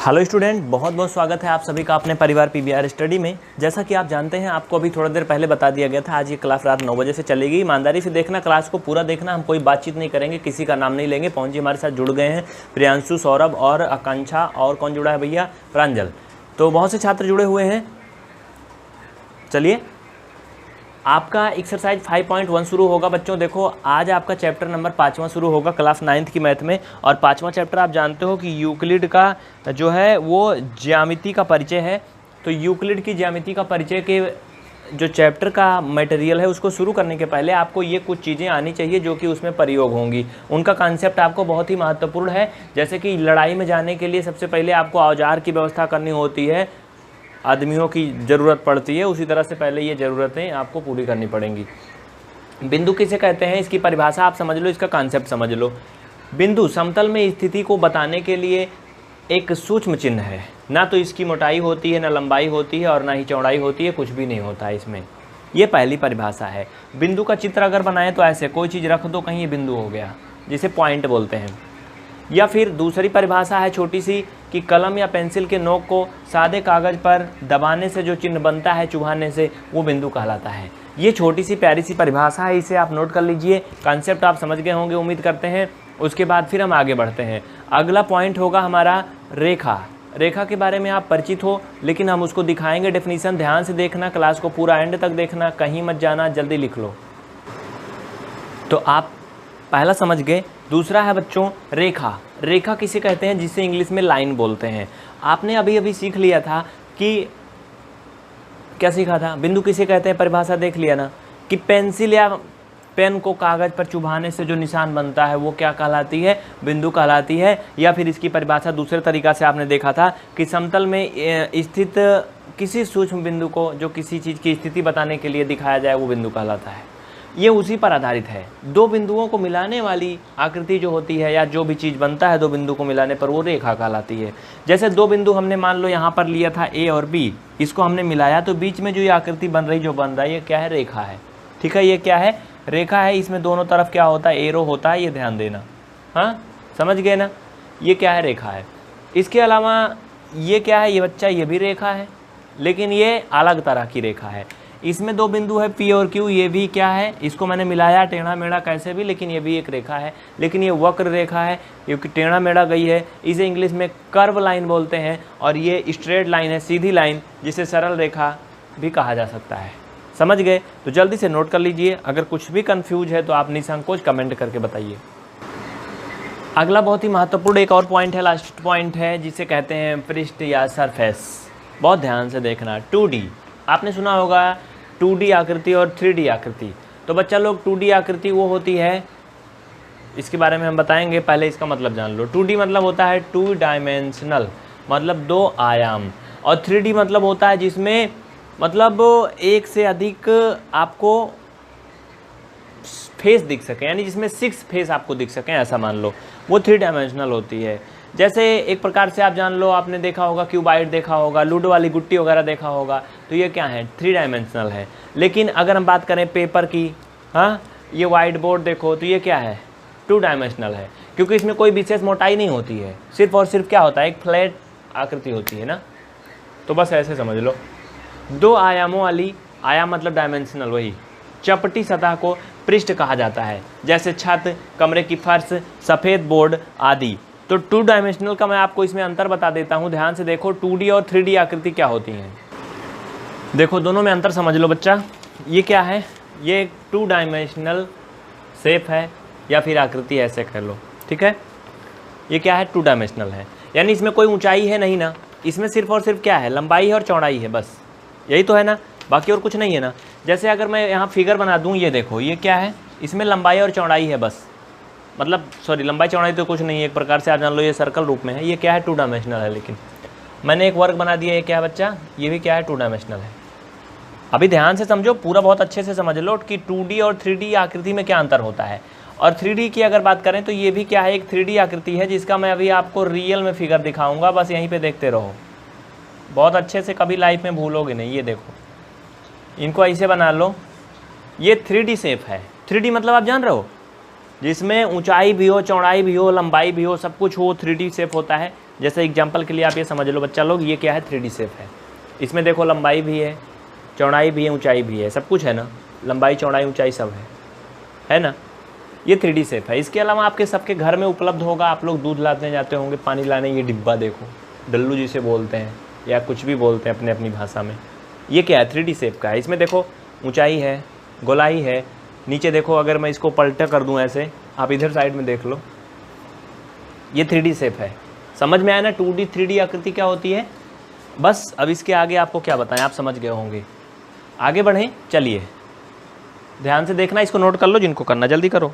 Hello student, बहुत बहुत स्वागत है आप सभी का अपने परिवार पीबीआर स्टडी में। जैसा कि आप जानते हैं, आपको अभी थोड़ा देर पहले बता दिया गया था, आज ये क्लास रात 9 बजे से चलेगी। ईमानदारी से देखना, क्लास को पूरा देखना। हम कोई बातचीत नहीं करेंगे, किसी का नाम नहीं लेंगे। पवन जी हमारे साथ जुड़ गए हैं, प्रियांशु, सौरभ और आकांक्षा, और कौन जुड़ा है भैया? प्रांजल। तो बहुत से छात्र जुड़े हुए हैं। चलिए, आपका एक्सरसाइज 5.1 शुरू होगा बच्चों। देखो, आज आपका चैप्टर नंबर 5वां शुरू होगा क्लास 9th की मैथ में। और 5वां चैप्टर आप जानते हो कि यूक्लिड का जो है वो ज्यामिति का परिचय है। तो यूक्लिड की ज्यामिति का परिचय के जो चैप्टर का मटेरियल है, उसको शुरू करने के पहले आपको ये कुछ चीज़ें आनी चाहिए जो कि उसमें प्रयोग होंगी। उनका कॉन्सेप्ट आपको बहुत ही महत्वपूर्ण है। जैसे कि लड़ाई में जाने के लिए सबसे पहले आपको औजार की व्यवस्था करनी होती है, आदमियों की ज़रूरत पड़ती है, उसी तरह से पहले ये ज़रूरतें आपको पूरी करनी पड़ेंगी। बिंदु किसे कहते हैं, इसकी परिभाषा आप समझ लो, इसका कॉन्सेप्ट समझ लो। बिंदु समतल में स्थिति को बताने के लिए एक सूक्ष्म चिन्ह है। ना तो इसकी मोटाई होती है, ना लंबाई होती है, और ना ही चौड़ाई होती है, कुछ भी नहीं होता है इसमें। ये पहली परिभाषा है। बिंदु का चित्र अगर बनाएं तो ऐसे कोई चीज़ रख दो, कहीं ये बिंदु हो गया, जिसे पॉइंट बोलते हैं। या फिर दूसरी परिभाषा है छोटी सी, कि कलम या पेंसिल के नोक को सादे कागज़ पर दबाने से जो चिन्ह बनता है, चुभाने से, वो बिंदु कहलाता है। ये छोटी सी प्यारी सी परिभाषा है, इसे आप नोट कर लीजिए। कॉन्सेप्ट आप समझ गए होंगे, उम्मीद करते हैं। उसके बाद फिर हम आगे बढ़ते हैं। अगला पॉइंट होगा हमारा रेखा। रेखा के बारे में आप परिचित हो, लेकिन हम उसको दिखाएंगे डेफिनीशन। ध्यान से देखना, क्लास को पूरा एंड तक देखना, कहीं मत जाना, जल्दी लिख लो। तो आप पहला समझ गए। दूसरा है बच्चों रेखा। रेखा किसे कहते हैं, जिसे इंग्लिश में लाइन बोलते हैं। आपने अभी अभी सीख लिया था कि क्या सीखा था, बिंदु किसे कहते हैं, परिभाषा देख लिया ना, कि पेंसिल या पेन को कागज़ पर चुभाने से जो निशान बनता है वो क्या कहलाती है, बिंदु कहलाती है। या फिर इसकी परिभाषा दूसरे तरीक़ा से आपने देखा था कि समतल में स्थित किसी सूक्ष्म बिंदु को जो किसी चीज़ की स्थिति बताने के लिए दिखाया जाए, वो बिंदु कहलाता है। ये उसी पर आधारित है। दो बिंदुओं को मिलाने वाली आकृति जो होती है, या जो भी चीज़ बनता है दो बिंदु को मिलाने पर, वो रेखा कहलाती है। जैसे दो बिंदु हमने मान लो यहाँ पर लिया था ए और बी, इसको हमने मिलाया तो बीच में जो ये आकृति बन रही, जो बन रहा है, ये क्या है, रेखा है। ठीक है, ये क्या है, रेखा है। इसमें दोनों तरफ क्या होता है, एरो होता है, ये ध्यान देना। हाँ, समझ गए ना, ये क्या है, रेखा है। इसके अलावा ये क्या है, ये बच्चा, ये भी रेखा है, लेकिन ये अलग तरह की रेखा है। इसमें दो बिंदु है पी और क्यू, ये भी क्या है, इसको मैंने मिलाया टेढ़ा मेढ़ा कैसे भी, लेकिन ये भी एक रेखा है। लेकिन ये वक्र रेखा है, क्योंकि टेढ़ा मेढ़ा गई है। इसे इंग्लिश में कर्व लाइन बोलते हैं। और ये स्ट्रेट लाइन है, सीधी लाइन, जिसे सरल रेखा भी कहा जा सकता है। समझ गए? तो जल्दी से नोट कर लीजिए। अगर कुछ भी कन्फ्यूज है तो आप निसंकोच कमेंट करके बताइए। अगला बहुत ही महत्वपूर्ण एक और पॉइंट है, लास्ट पॉइंट है, जिसे कहते हैं पृष्ठ या सरफेस। बहुत ध्यान से देखना। 2D आपने सुना होगा, 2D आकृति और 3D आकृति। तो बच्चा लोग, 2D आकृति वो होती है, इसके बारे में हम बताएंगे, पहले इसका मतलब जान लो। 2D मतलब होता है 2 डायमेंशनल, मतलब 2 आयाम। और 3D मतलब होता है जिसमें मतलब एक से अधिक आपको फेस दिख सके, यानी जिसमें 6 फेस आपको दिख सकें, ऐसा मान लो, वो 3 डायमेंशनल होती है। जैसे एक प्रकार से आप जान लो, आपने देखा होगा क्यूबाइड देखा होगा, लूडो वाली गुट्टी वगैरह देखा होगा, तो ये क्या है, 3 डायमेंशनल है। लेकिन अगर हम बात करें पेपर की, हाँ, ये वाइट बोर्ड देखो, तो ये क्या है, 2 डायमेंशनल है, क्योंकि इसमें कोई विशेष मोटाई नहीं होती है, सिर्फ और सिर्फ क्या होता है, एक फ्लैट आकृति होती है ना। तो बस ऐसे समझ लो। 2 आयामों वाली, आयाम मतलब डायमेंशनल, वही चपटी सतह को पृष्ठ कहा जाता है। जैसे छत, कमरे की फर्श, सफ़ेद बोर्ड आदि। तो 2 डायमेंशनल का मैं आपको इसमें अंतर बता देता हूँ, ध्यान से देखो। 2D और 3D आकृति क्या होती हैं, देखो दोनों में अंतर समझ लो बच्चा। ये क्या है, ये एक 2 डायमेंशनल शेप है, या फिर आकृति ऐसे कर लो, ठीक है। ये क्या है, 2 डायमेंशनल है, यानी इसमें कोई ऊंचाई है नहीं ना, इसमें सिर्फ और सिर्फ क्या है, लंबाई है और चौड़ाई है, बस यही तो है ना, बाकी और कुछ नहीं है ना। जैसे अगर मैं यहाँ फिगर बना दूँ, ये देखो, ये क्या है, इसमें लंबाई और चौड़ाई है बस, मतलब सॉरी, लंबाई चौड़ाई तो कुछ नहीं है, एक प्रकार से आप जान लो ये सर्कल रूप में है। ये क्या है, 2 डायमेंशनल है। लेकिन मैंने एक वर्ग बना दिया, ये क्या है बच्चा, ये भी क्या है, 2 डायमेंशनल है। अभी ध्यान से समझो, पूरा बहुत अच्छे से समझ लो कि 2D और 3D आकृति में क्या अंतर होता है। और 3D की अगर बात करें तो ये भी क्या है, एक 3D आकृति है, जिसका मैं अभी आपको रियल में फिगर दिखाऊंगा, बस यहीं पे देखते रहो, बहुत अच्छे से, कभी लाइफ में भूलोगे नहीं। ये देखो, इनको ऐसे बना लो, ये 3D शेप है। 3D मतलब आप जान रहे हो, जिसमें ऊंचाई भी हो, चौड़ाई भी हो, लंबाई भी हो, सब कुछ हो, 3D शेप होता है। जैसे एग्जांपल के लिए आप ये समझ लो बच्चा लोग, ये क्या है 3D शेप है। इसमें देखो लंबाई भी है, चौड़ाई भी है, ऊंचाई भी है, सब कुछ है ना, लंबाई चौड़ाई ऊंचाई सब है ना। ये 3D शेप है। इसके अलावा आपके सबके घर में उपलब्ध होगा, आप लोग दूध लाने जाते होंगे, पानी लाने, ये डिब्बा देखो, डल्लू जिसे बोलते हैं या कुछ भी बोलते हैं अपने अपनी भाषा में। ये क्या है 3D शेप का है। इसमें देखो ऊंचाई है, गोलाई है, नीचे देखो अगर मैं इसको पलटा कर दूं ऐसे, आप इधर साइड में देख लो, ये 3D शेप है। समझ में आया ना 2D 3D आकृति क्या होती है। बस अब इसके आगे आपको क्या बताएं, आप समझ गए होंगे। आगे बढ़ें, चलिए ध्यान से देखना, इसको नोट कर लो जिनको करना, जल्दी करो।